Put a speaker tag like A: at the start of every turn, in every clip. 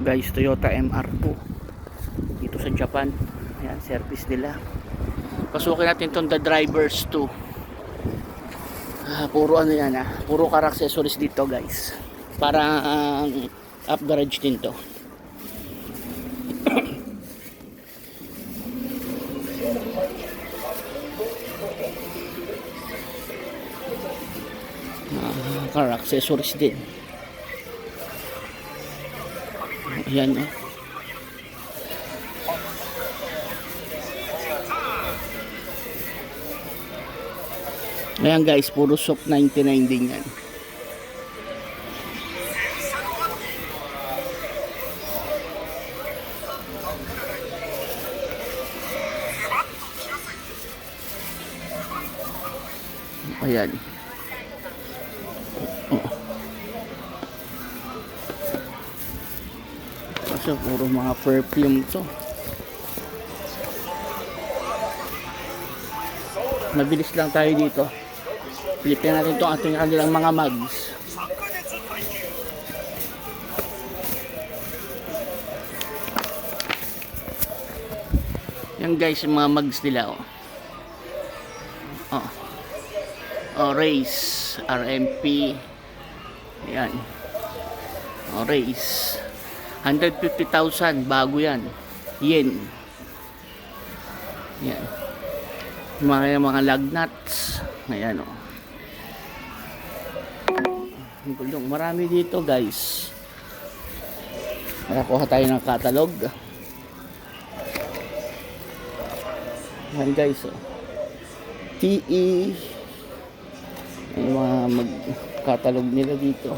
A: guys, Toyota MR2 dito sa Japan. Ayan, service nila. Pasukin natin itong the drivers 2. Puro ano yan, puro car accessories dito guys. Parang up garage din to. Car accessories din. Ayan, ayan guys, puro SOP 99 din yan. Ayan. Kasi puro mga perfume to. Mabilis lang tayo dito. Flipin natin itong ating kanilang mga mugs. Yan guys, yung mga mugs nila. Race, RMP. Yan. Race. 150,000 bago yan. Yen. Yan. Mga lug nuts. Ayan, ang gulong. Marami dito guys. Nakakuha tayo ng catalog. Ayan guys, TE. Yung mga mag-catalog nila dito.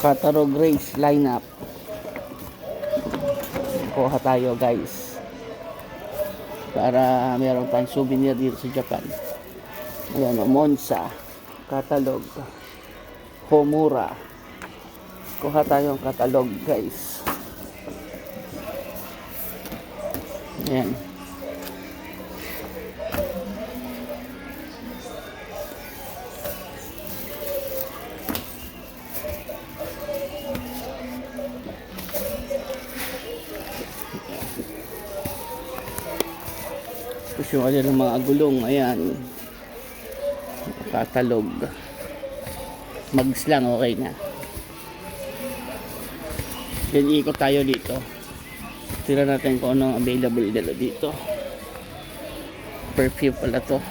A: Catalog race lineup. Kuha tayo guys. Para meron tayong souvenir dito sa Japan. Ayan, Monza. Catalog. Homura. Kuha tayo ang catalog guys. Ayan. Tapos yung ng mga gulong, ayan, catalog. Mags lang, okay na. Then ikot tayo dito. Tira natin kung anong available nila dito. Perfume pala to.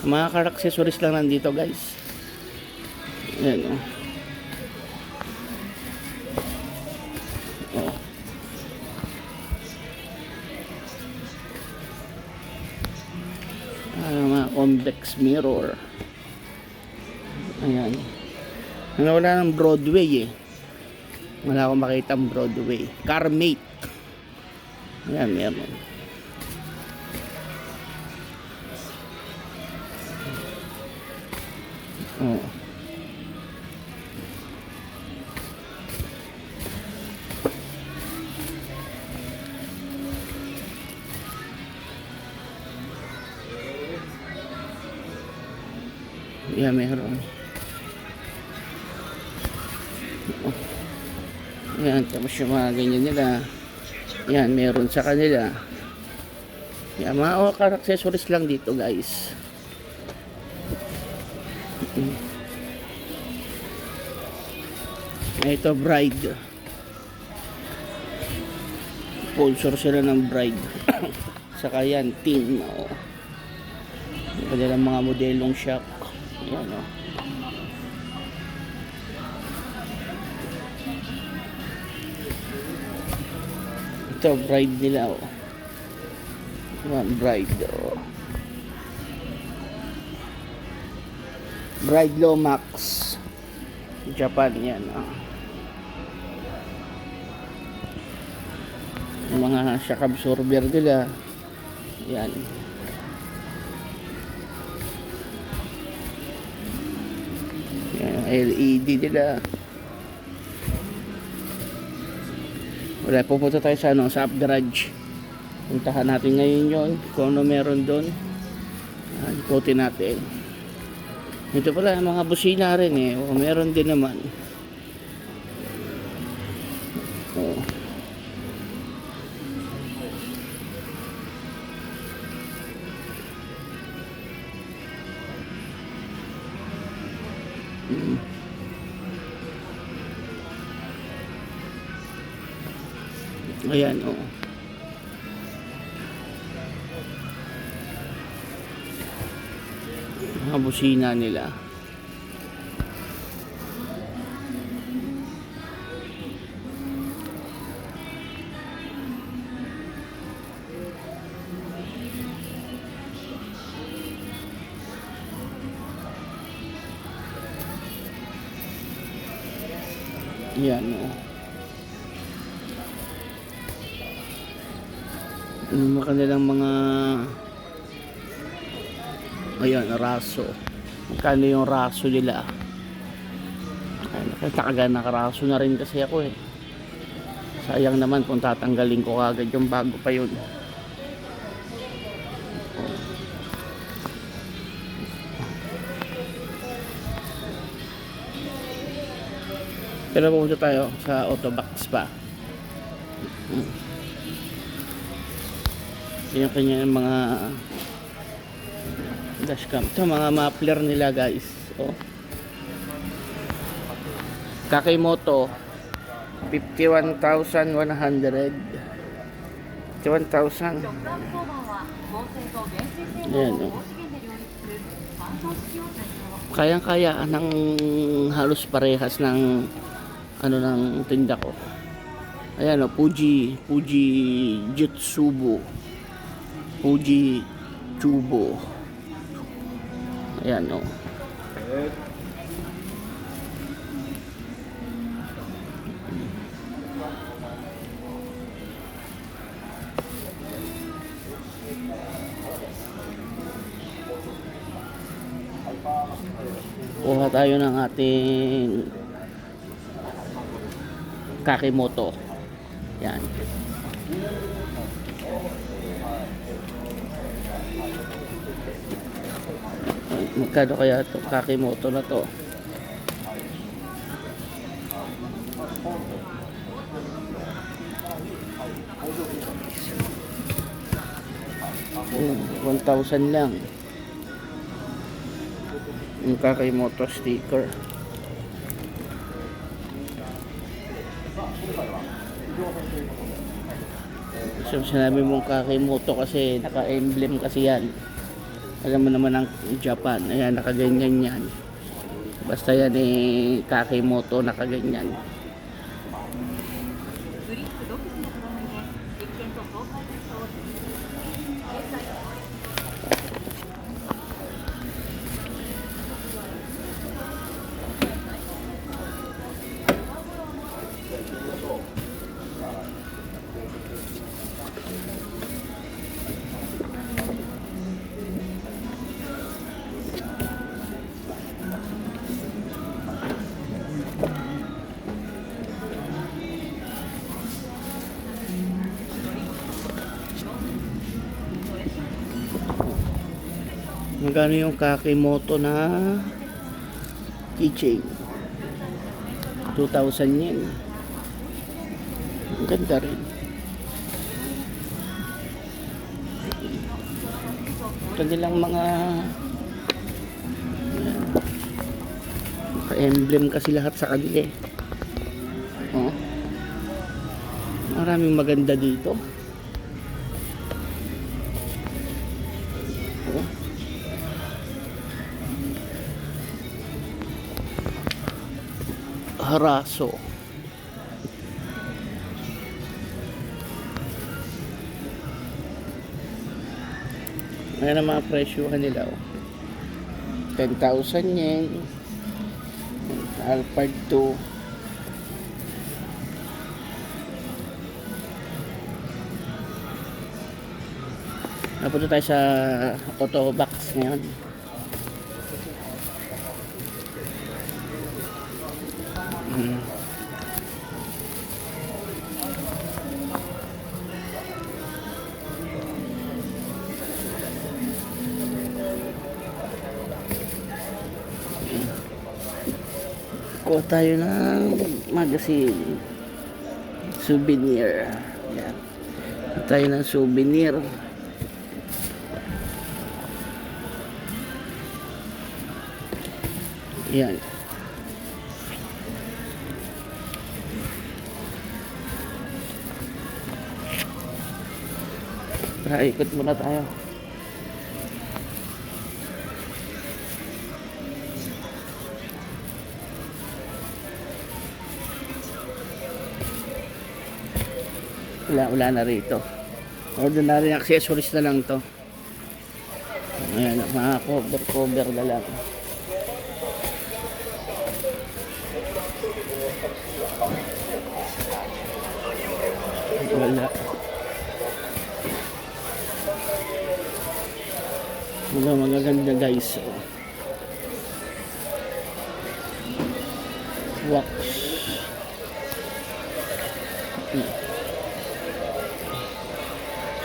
A: Mga car accessories lang nandito guys. Ayan, mga convex mirror. Ayan. Wala ng Broadway wala akong makita ang Broadway. Carmate. Ayan, meron. Yan, meron. Yan, tapos yung mga ganyan nila. Yan, meron sa kanila. Yan, mga car accessories lang dito guys. Ito, Bride. Sponsor sila ng Bride. Saka yan, Team. Kanilang mga modelong shock. Yan, ito, Bride nila, Yan, Bride, Bride Lomax Japan, yan, yung mga shock absorber nila, yan. LED nila. Wala, pupunta tayo sa sa up garage. Puntahan natin ngayon yon kung ano meron doon. Ikutin natin. Ito pala, mga busina rin eh. O, meron din naman. O. Ayan, o. Mga busina nila. Yan, o. Yung kanilang mga ayan, raso. Magkano yung raso nila? Nakakaga nakaraso na rin kasi ako eh. Sayang naman kung tatanggalin ko agad yung bago pa yun. Pero pupunta tayo sa Autobox pa. Yung kanya mga dashcam. Ito mga muffler nila guys. Oh. Kakimoto 51,100. 51,000. Ayan oh. Kayang-kaya ng halos parehas ng ano ng tinda ko. Ayan oh, Fuji Jutsubo. Fuji Chubo. Ayan o. Kuha tayo ng ating Kakimoto. Yan. Magkano kaya ito Kakimoto na to? Hmm, 1,000 lang yung Kakimoto sticker. So sinabi mong Kakimoto kasi naka-emblem kasi yan. Alam mo naman ang Japan, ayan nakaganyan yan. Basta yan eh Kakimoto nakaganyan. Magkano yung Kakimoto na keychain? 2,000 yen. Ang ganda rin. Kanilang mga emblem kasi lahat sa kanila eh. Oh. Maraming maganda dito. Oh. Haraso. Ayan ang mga presyohan nila. 10,000 yen. Alphard 2. Napunta tayo sa Autobox ngayon. Kuha tayo ng magazine. Souvenir. Yan. Kuha tayo ng souvenir. Yan. Tara, ikot muna tayo. Wala na rito. Ordinary accessories na lang to. Ayan, mga cover na lang. Wala. Mga ganda guys. Wax.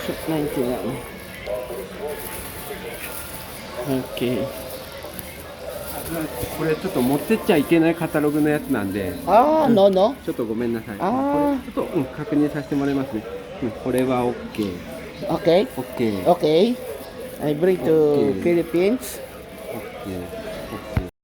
A: Shop 99. Okay.
B: これちょっと持ってっちゃいけないカタログのやつなんで、
A: Ah, no.
B: ちょっとごめんなさい。
A: あー
B: これちょっと、確認させてもらいますね。これは OK。
A: Okay.
B: OK。
A: Okay. I bring to
B: Okay.
A: Philippines.
B: OK。